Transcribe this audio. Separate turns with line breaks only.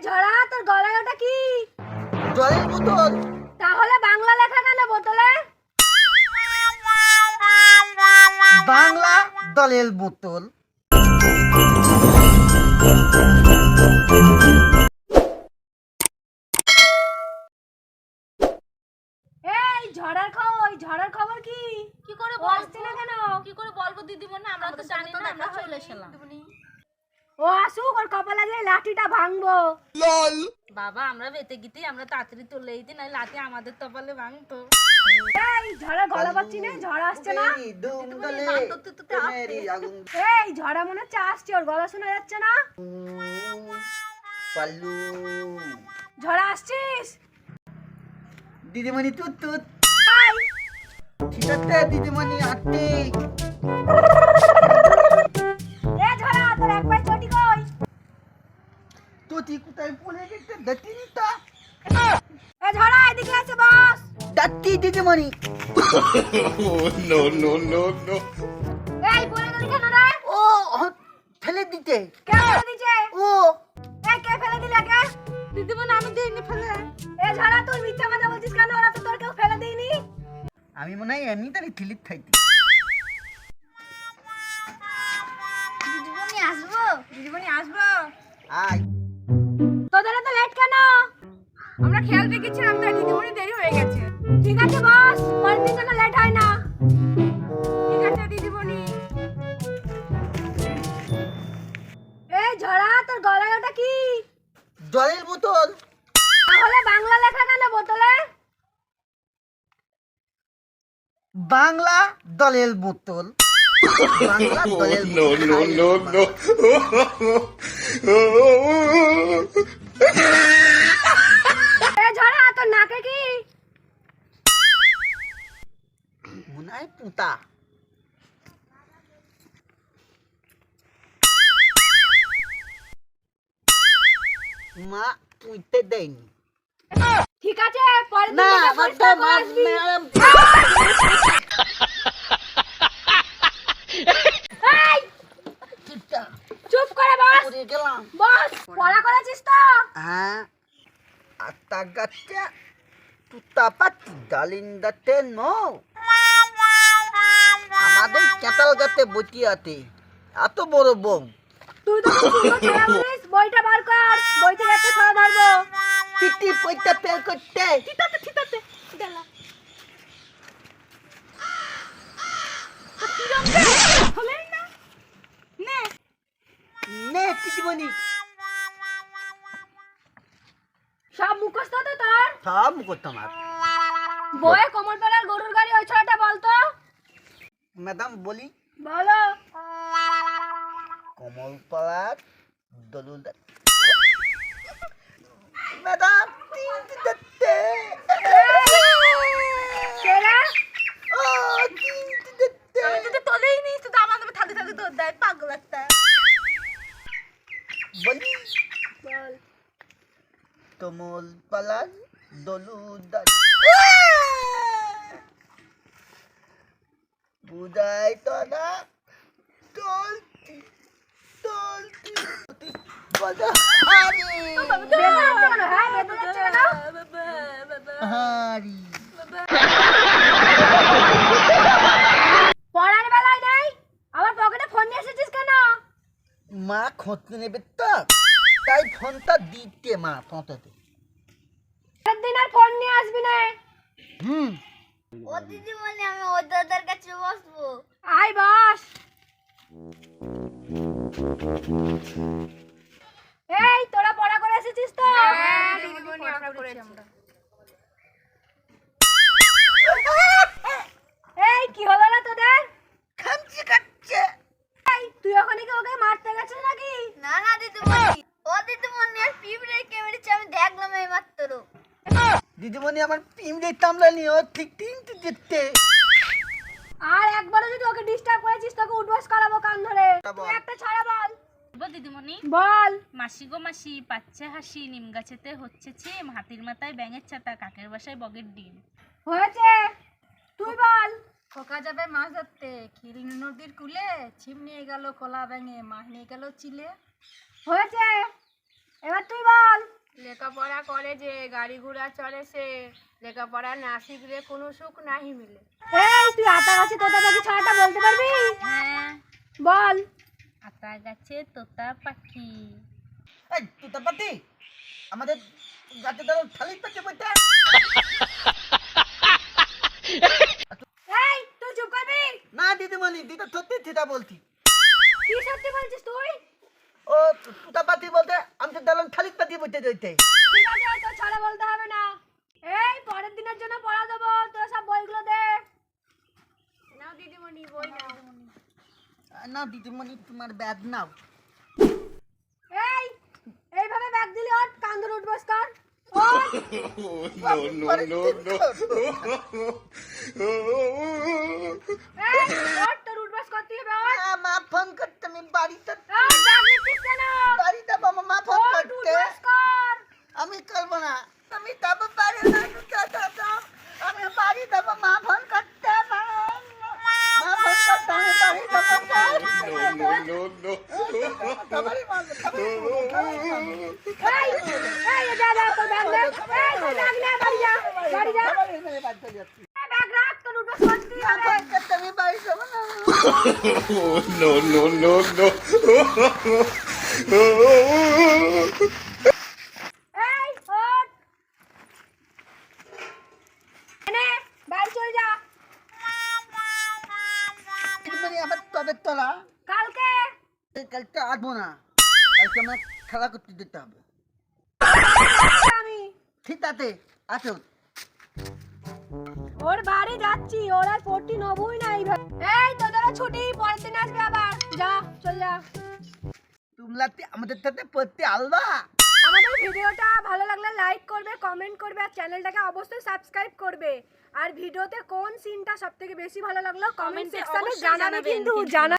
ঝড়া তোর গলায় ওটা কি?
জলের বোতল।
তাহলে বাংলা লেখা কেন বোতলে?
বাংলা দলের বোতল।
এই ঝড়ার খবর কি?
কি করে
ও আসছে না কেন?
কি করে বলবো দিদিমণি, আমরা তো জানি না, আমরা চলে এসেলাম।
ও আসুক, ওর কপালে যে লাঠিটা ভাঙবো।
বাবা আমরা বেঁচে গিয়েছি, আমরা তাড়াতাড়ি চলে যেতে, নাই লাঠি আমাদের কপালে ভাঙতো।
এই ঝড়ার গলা পাচ্ছি না, ঝড় আসছে না। এই ঝড়া মনে হচ্ছে আসছে, ওর গলা শোনা যাচ্ছে না।
পাল্লু
ঝড়া আসছিস?
দিদিমণি তুত তুত।
এই,
ঠিক আছে দিদিমণি আটটি।
এ ঝড়া তোর এক পায়ে চটি কই?
তুতি কোথায় পড়ে গেছে দাঁতিটা?
এ ঝড়া এদিকে এসে বস।
দাঁতি দিদিমণি।
no.
এই পড়ে গেলি কেন রে?
ও ফেলে দিতে।
কে ফেলে দিছে?
ও
এই কে ফেলে দিলে কে?
দিদিমণি আমি দিইনি ফেলে।
এ ঝড়া তুই মিথ্যা কথা বলছিস কেন? ওরা তো তোর কেউ ফেলে দেয়নি।
আমি মনে হয় এমনি তারি ফিলিপ থাইতি।
দিদিমণি আসবো? দিদিমণি আসবো?
আয়
তোদের এত লেট কেন? আমরা খেয়াল রেখেছিলাম তাই দিদিমণি দেরি হয়ে গেছে। ঠিক আছে বস, পরের দিন যেন লেট হয় না। ঠিক আছে দিদিমণি। এই ঝড়া তোর গলায় ওটা কি?
জলের বোতল।
তাহলে বাংলা লেখা কেন বোতলে?
বাংলা দলের বোতল। বাংলা দলের
No.
এই ঝড়া তোর নাকে কি?
মনে হয় পুতা। মা পুঁতে দেয়নি।
ঠিক আছে পরের দিন
না
থেকে পরিষ্কার করে আসবি।
ম্যাডাম
এই,
চিপটা
চুপ করে বস।
পড়ে গেলাম।
বস, পড়া করেছিস তো?
হ্যাঁ আতা গাছে তুতা পাতি ডালিন্দাতে নো। আমাদের কেতাল গাছে বটিয়াতে এত বড় বউ।
তুই তো খুব সুন্দর ছেলে বলিস, বইটা বার কর, বই থেকে একটা ছড়া ধরবো।
পিটি পয়টা পেল করতে।
ঠিকাতে দেলা হলেই না নে।
নে দিদিমণি।
সব মুখস্থ তো তোর?
সব করতাম আর।
বইয়ে কোমরতলার গরুর গাড়ি ওই ছড়াটা বলতো।
ম্যাডাম বলি
বলো।
কমলপাড়ার দলুদা। ম্যাডাম তিনটি দেখতে।
কেরা?
ও তিনটি দেখতে।
আমি তো তোলেই নি, তুই তো আমাদের থাকতে থাকতে তোর দেয় পাগল একটা।
বলি
বল।
কমলপাড়ার দলুদা। বুঝাই তো না চলতি চলতি হারি
বেদনা হচ্ছে কেন? হ্যাঁ বেদনা হচ্ছে কেন?
হারি।
পড়ার বেলায় নেই, আবার পকেটে ফোন নিয়ে এসেছিস কেন?
মা খোঁজ নেবে তো তাই ফোনটা দিতে মা ফোঁটাতে।
দিন আর ফোন নিয়ে আসবি না।
ও দিদিমণি আমি ওদের কাছে বসবো।
আয় বস। এই তোরা পড়া করে এসেছিস তো?
হ্যাঁ দিদিমণি আমরা করেছি আমরা।
এই কি হলো না তোদের?
খামচি কাটছে।
এই তুই ওখানে কি ওকে মারতে গেছিস নাকি?
না না দিদিমণি, ও দিদিমণি আর পিঁপড়ে কে মেরেছে আমি দেখলাম এই মাত্র।
দিদিমণি আমার পিমড়ে কামড়ানি ও ঠিক তিনটি দেখতে।
আর একবারও যদি ওকে ডিস্টার্ব করেছিস তোকে উঠবাস করাবো কান ধরে। তুই একটা ছড়া বল।
দিদিমণি
বল।
মাসি গো মাসি পাচ্ছে হাসি, নিম গাছেতে হচ্ছে ছিম, হাতির মাথায় ব্যাঙের ছাতা, কাকের বাসায় বগের ডিম।
হয়েছে, তুই বল।
খোকা যাবে মাছ ধরতে, খিরি নদীর কূলে, ছিপ নিয়ে গেল কলা ব্যাঙে, মাছ নিয়ে গেল চিলে।
হয়েছে, এবার তুই বল। লেখাপড়া করে যে গাড়ি ঘোড়া চলে সে লেখাপড়া না শিখলে কোনো সুখ নাহি মিলে। এই তুই আতা গাছে তোতা পাখি ছাড়াটা বলতে পারবি?
হ্যাঁ,
বল।
আতা গাছে তোতা পাখি।
এই তুতাপাতি আমাদের গাছে ধরো খালি পেটে বইতে।
এই তুই চুপ করবি।
না দিদিমণি দিদা সত্যি সেটা বলছি।
কি সত্যি বলছিস তুই?
ও তুতাপাতি বলতে আমি তো দালান খালি পাতি বইতে দিতে।
ঠিক আছে তো ছাড়া বলতে হবে না। এই পরের দিনের জন্য পড়া দেবো, তোর সব বইগুলো দে। নাও দিদিমণি বই নাও।
না দিদিমণি তোমার ব্যাগ নাও।
এই এইভাবে ব্যাগ দিলে ওর কান ধরে উঠবস কর।
No, no, no, no.
এই ওর তোর উঠবস করতে হবে ওর।
মা ফোন করতে আমি বাড়িতে
এই ব্যাগ নিচ্ছিস কেন?
বাড়িতে বাবা মা ফোন
ওর
করতে।
উঠবস কর।
আমি করবো না, আমি যাবো বাড়ি না। আমি বাড়ি যাবো মা ফোন করতে। মা ফোন করতে আমি বাড়ি যাবো।
No, no, no.
খাবারই মারবে, খাবারই মারবে।
এই এই দাদা তোর ব্যাগ নে। এই তোর ব্যাগ নে বাড়ি যা। বাড়ি যা।
খাবারই মেরে বাড়ি চলে যাচ্ছি।
এই ব্যাগ রাখ, তোর উঠবস করতে
মা
হবে।
ফোন করতে আমি বাড়ি যাবো না।
No, no, no, no.
এই ওঠ। এনে বাড়ি চল যা।
দিদিমণি আবার তবে তোলা
কালকে
কালকে আসবো না, কালকে আমার খেলা করতে যেতে হবে।
আমি
ঠিক আছে আসো।
ওর বাড়ি যাচ্ছি, ওর আর পড়তি নবই না এইভাবে। এই তোদেরও ছুটি, পরের দিন আসবে আবার। যা চল যা।
তোমরা আমাদের সাথে পড়তে আলবা।
আমাদের ভিডিওটা ভালো লাগলে লাইক করবে, কমেন্ট করবে আর চ্যানেলটাকে অবশ্যই সাবস্ক্রাইব করবে। আর ভিডিওতে কোন সিনটা সবথেকে বেশি ভালো লাগলো কমেন্ট
Comment এ
সেকশনে
অবশ্যই
জানাবে
জানাবেন
কিন্তু
কিন্তু।
জানা